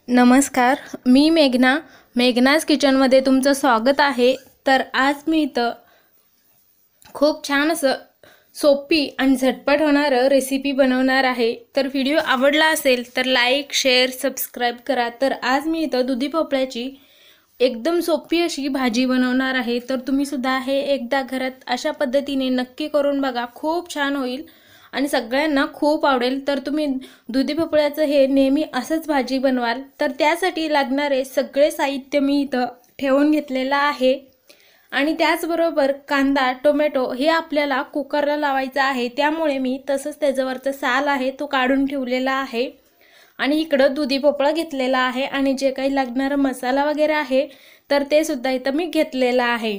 नमस्कार, मी मेघनाज किचनमध्ये तुमचं स्वागत आहे। तर आज मी इथं खूप छान असं सोपी आणि झटपट होणारं रेसिपी बनवणार आहे। तर व्हिडिओ आवडला असेल तर लाईक, शेअर, सबस्क्राइब करा। तर आज मी इथं दुधी भोपळ्याची एकदम सोपी अशी भाजी बनवणार आहे। तर तुम्ही सुद्धा हे एकदा घरात अशा पद्धतीने नक्की करून बघा, खूप छान होईल आणि सगळ्यांना खूप आवडेल। तर तुम्ही दुधी भोपळ्याचं हे नेहमी असंच भाजी बनवाल। तर त्यासाठी लागणारे सगळे साहित्य मी इथं ठेवून घेतलेला आहे आणि त्याचबरोबर कांदा, टोमॅटो हे आपल्याला कुकरला लावायचं आहे, त्यामुळे मी तसंच त्याच्यावरचा साल आहे तो काढून ठेवलेला आहे आणि इकडं दुधी भोपळा घेतलेला आहे आणि जे काही लागणारा मसाला वगैरे आहे तर ते सुद्धा इथं मी घेतलेला आहे।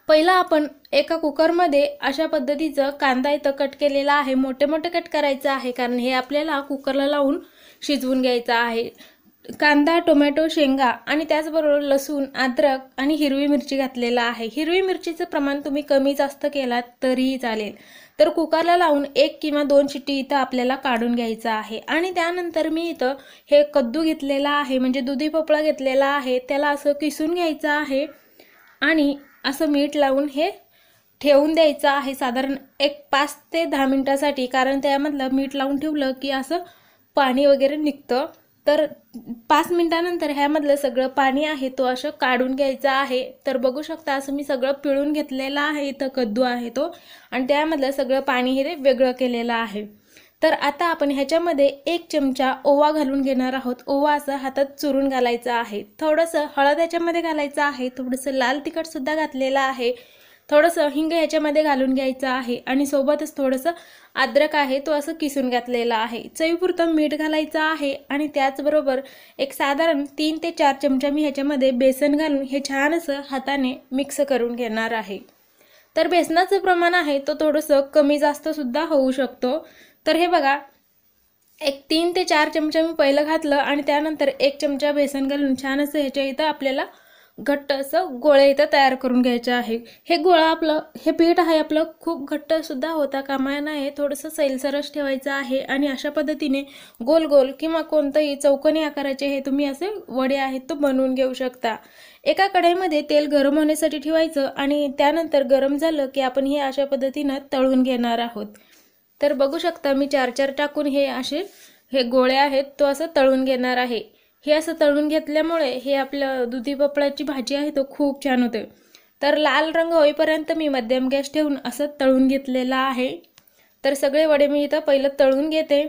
पहिला आपण एका कुकरमध्ये अशा पद्धतीचं कांदा इथं कट केलेला आहे, मोठे मोठे कट करायचं आहे कारण हे आपल्याला कुकरला लावून शिजवून घ्यायचं आहे। कांदा, टोमॅटो, शेंगा आणि त्याचबरोबर लसूण, अद्रक आणि हिरवी मिरची घातलेला आहे। हिरवी मिरचीचं प्रमाण तुम्ही कमी जास्त केलात तरीही चालेल। तर कुकरला लावून 1 किंवा 2 शिट्टी इथं आपल्याला काढून घ्यायचं आहे आणि त्यानंतर मी इथं हे कद्दू घेतलेला आहे, म्हणजे दुधी भोपळा घेतलेला आहे, त्याला असं किसून घ्यायचं आहे आणि असं मीठ लावून हे ठेवून द्यायचं आहे साधारण 5 ते 10 मिनिटांसाठी, कारण त्यामधलं मीठ लावून ठेवलं की असं पाणी वगैरे निघतं। तर 5 मिनिटांनंतर ह्यामधलं सगळं पाणी आहे तो असं काढून घ्यायचं आहे। तर बघू शकता असं मी सगळं पिळून घेतलेलं आहे, इथं कद्दू आहे तो आणि त्यामधलं सगळं पाणी हे वेगळं केलेलं आहे। तर आता आपण ह्याच्यामध्ये 1 चमचा ओवा घालून घेणार आहोत। ओवा असं हातात चुरून घालायचा आहे, थोडंसं हळद याच्यामध्ये घालायचं आहे, थोडंसं लाल तिखट सुद्धा घातलेलं आहे, थोडंसं हिंग याच्यामध्ये घालून घ्यायचं आहे आणि सोबतच थोडंसं अद्रक आहे तो असं किसून घातलेला आहे। चवीपुरतं मीठ घालायचं आहे आणि त्याचबरोबर एक साधारण 3 ते 4 चमचा मी ह्याच्यामध्ये बेसन घालून हे छान असं हाताने मिक्स करून घेणार आहे। तर बेसनाचं प्रमाण आहे तो थोडंसं कमी जास्त सुद्धा होऊ शकतो। तर हे बघा, 3 ते 4 चमचा मी पहिलं घातलं आणि त्यानंतर 1 चमचा बेसन घालून छान असं ह्याच्या इथं आपल्याला घट्ट असं गोळे इथं तयार करून घ्यायचे आहे। हे गोळा आपलं हे पीठ आहे आपलं खूप घट्ट सुद्धा होता कामा नये, थोडंसं सैलसरच ठेवायचं आहे आणि अशा पद्धतीने गोल गोल किंवा कोणतेही चौकोनी आकाराचे हे तुम्ही असे वडे आहेत तो बनवून घेऊ शकता। एका कढईमध्ये तेल गरम होण्यासाठी ठेवायचं आणि त्यानंतर गरम झालं की आपण हे अशा पद्धतीने तळून घेणार आहोत। तर बघू शकता मी 4-4 टाकून हे गोळे आहेत तो असं तळून घेणार आहे। हे असं तळून घेतल्यामुळे हे आपलं दुधी भोपळ्याची भाजी आहे तो खूप छान होते। तर लाल रंग होईपर्यंत मी मध्यम गॅस ठेवून असं तळून घेतलेला आहे। तर सगळे वडे मी इथं पहिलं तळून घेते।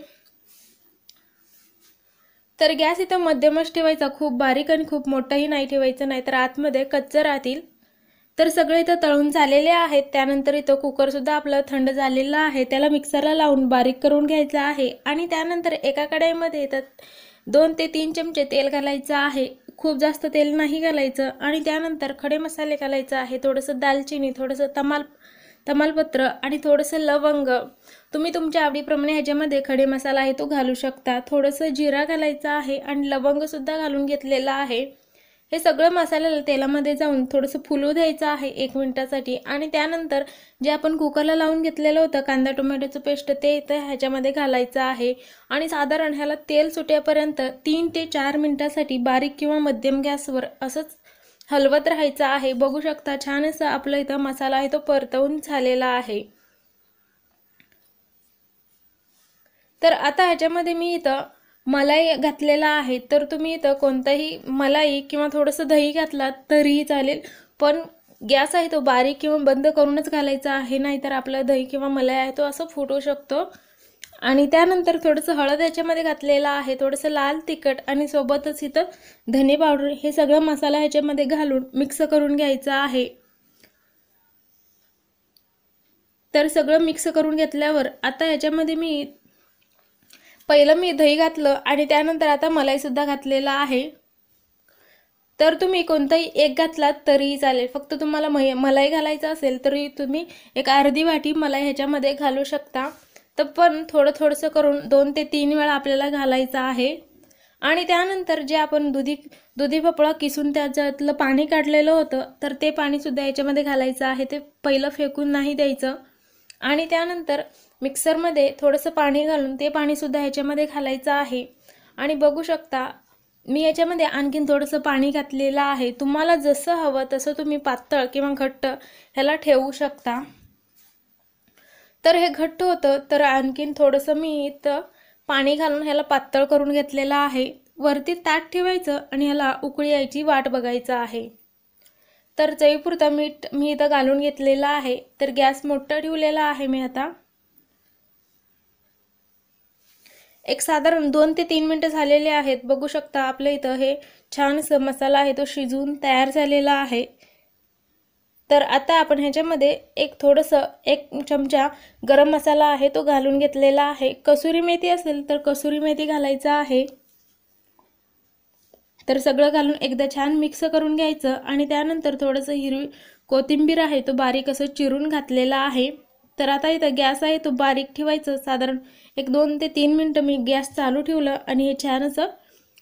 तर गॅस इथं मध्यमच ठेवायचा, खूप बारीक आणि खूप मोठाही नाही ठेवायचं, नाहीतर आतमध्ये कच्चं राहतील। तर सगळे इथं तळून झालेले आहेत। त्यानंतर इथं कुकर सुद्धा आपलं थंड झालेला आहे, त्याला मिक्सरला लावून बारीक करून घ्यायचं आहे आणि त्यानंतर एका कढईमध्ये इथं 2 ते 3 चमचे तेल घालायचं आहे, खूप जास्त तेल नाही घालायचं आणि त्यानंतर खडे मसाले घालायचं आहे, थोडंसं दालचिनी, थोडंसं तमालपत्र आणि थोडंसं लवंग, तुम्ही तुमच्या आवडीप्रमाणे ह्याच्यामध्ये खडे मसाला आहे तो घालू शकता, थोडंसं जिरा घालायचा आहे आणि लवंग सुद्धा घालून घेतलेला आहे। हे सगळं मसाल्याला तेलामध्ये जाऊन थोडंसं फुलू द्यायचं आहे 1 मिनिटासाठी आणि त्यानंतर जे आपण कुकरला लावून घेतलेलं होतं कांदा टोमॅटोचं पेस्ट ते इथं ह्याच्यामध्ये घालायचं आहे आणि साधारण ह्याला तेल सुटेपर्यंत 3 ते 4 मिनिटासाठी बारीक किंवा मध्यम गॅसवर असंच हलवत राहायचं आहे। बघू शकता छान असं आपलं इथं मसाला आहे तो परतवून झालेला आहे। तर आता ह्याच्यामध्ये मी इथं मलाई घातलेला आहे, तर तुम्ही इथं कोणताही मलाई किंवा थोडंसं दही घातलात तरीही चालेल, पण गॅस आहे तो बारीक किंवा बंद करूनच घालायचा आहे, नाहीतर आपला दही किंवा मलाई आहे तो असं फुटू शकतो। आणि त्यानंतर थोडंसं हळद याच्यामध्ये घातलेला आहे, थोडंसं लाल तिखट आणि सोबतच इथं धने पावडर, हे सगळं मसाला ह्याच्यामध्ये घालून मिक्स करून घ्यायचं आहे। तर सगळं मिक्स करून घेतल्यावर आता ह्याच्यामध्ये पहिलं मी दही घातलं आणि त्यानंतर आता मलाई सुद्धा घातलेला आहे। तर तुम्ही कोणताही एक घातलात तरीही चालेल, फक्त तुम्हाला मलाई घालायचं असेल तरी तुम्ही एक अर्धी वाटी मलाई ह्याच्यामध्ये घालू शकता। तर पण थोडंसं करून 2 ते 3 वेळा आपल्याला घालायचं आहे आणि त्यानंतर जे आपण दुधी भोपळा किसून त्याच्यातलं पाणी काढलेलं होतं तर ते पाणी सुद्धा याच्यामध्ये घालायचं आहे, ते पहिलं फेकून नाही द्यायचं आणि त्यानंतर मिक्सरमध्ये थोडंसं पाणी घालून ते पाणी सुद्धा ह्याच्यामध्ये घालायचं आहे आणि बघू शकता मी याच्यामध्ये आणखीन थोडंसं पाणी घातलेलं आहे। तुम्हाला जसं हवं तसं तुम्ही पातळ किंवा घट्ट ह्याला ठेवू शकता। तर हे घट्ट होतं तर आणखीन थोडंसं मी इथं पाणी घालून ह्याला पातळ करून घेतलेलं आहे। वरती ताट ठेवायचं आणि ह्याला उकळी यायची वाट बघायचं आहे। तर चवीपुरतं मीठ मी इथं घालून घेतलेलं आहे। तर गॅस मोठा ठेवलेला आहे मी आता। एक साधारण 2 ते 3 मिनिटं झालेले आहेत। बघू शकता आपल्या इथं हे छानसा मसाला आहे तो शिजून तयार झालेला आहे। तर आता आपण ह्याच्यामध्ये एक चमचा गरम मसाला आहे तो घालून घेतलेला आहे। कसुरी मेथी असेल तर कसुरी मेथी घालायचा आहे। तर सगळं घालून एकदा छान मिक्स करून घ्यायचं आणि त्यानंतर थोडंसं हिरवी कोथिंबीर आहे तो बारीक असं चिरून घातलेला आहे। तर आता इथं गॅस आहे तो बारीक ठेवायचं। साधारण एक 2 ते 3 मिनिटं मी गॅस चालू ठेवलं आणि हे छान असं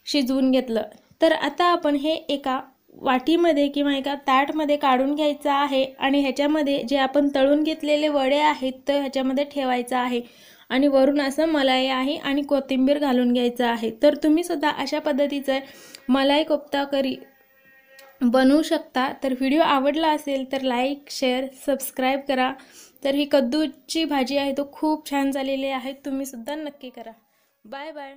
शिजवून घेतलं। तर आता आपण हे एका वाटीमध्ये किंवा एका ताटमध्ये काढून घ्यायचं आहे आणि ह्याच्यामध्ये जे आपण तळून घेतलेले वडे आहेत तर ह्याच्यामध्ये ठेवायचं आहे आणि वरून असं मलाई आहे आणि कोथिंबीर घालून घ्यायचं आहे। तर तुम्ही सुद्धा अशा पद्धतीचं मलाई कोफ्ता करी बनवू शकता। तर व्हिडिओ आवडला असेल तर लाईक शेअर सबस्क्राईब करा। तर ही कद्दूची भाजी आहे तो खूप छान झालेली आहे, तुम्ही सुद्धा नक्की करा। Bye bye.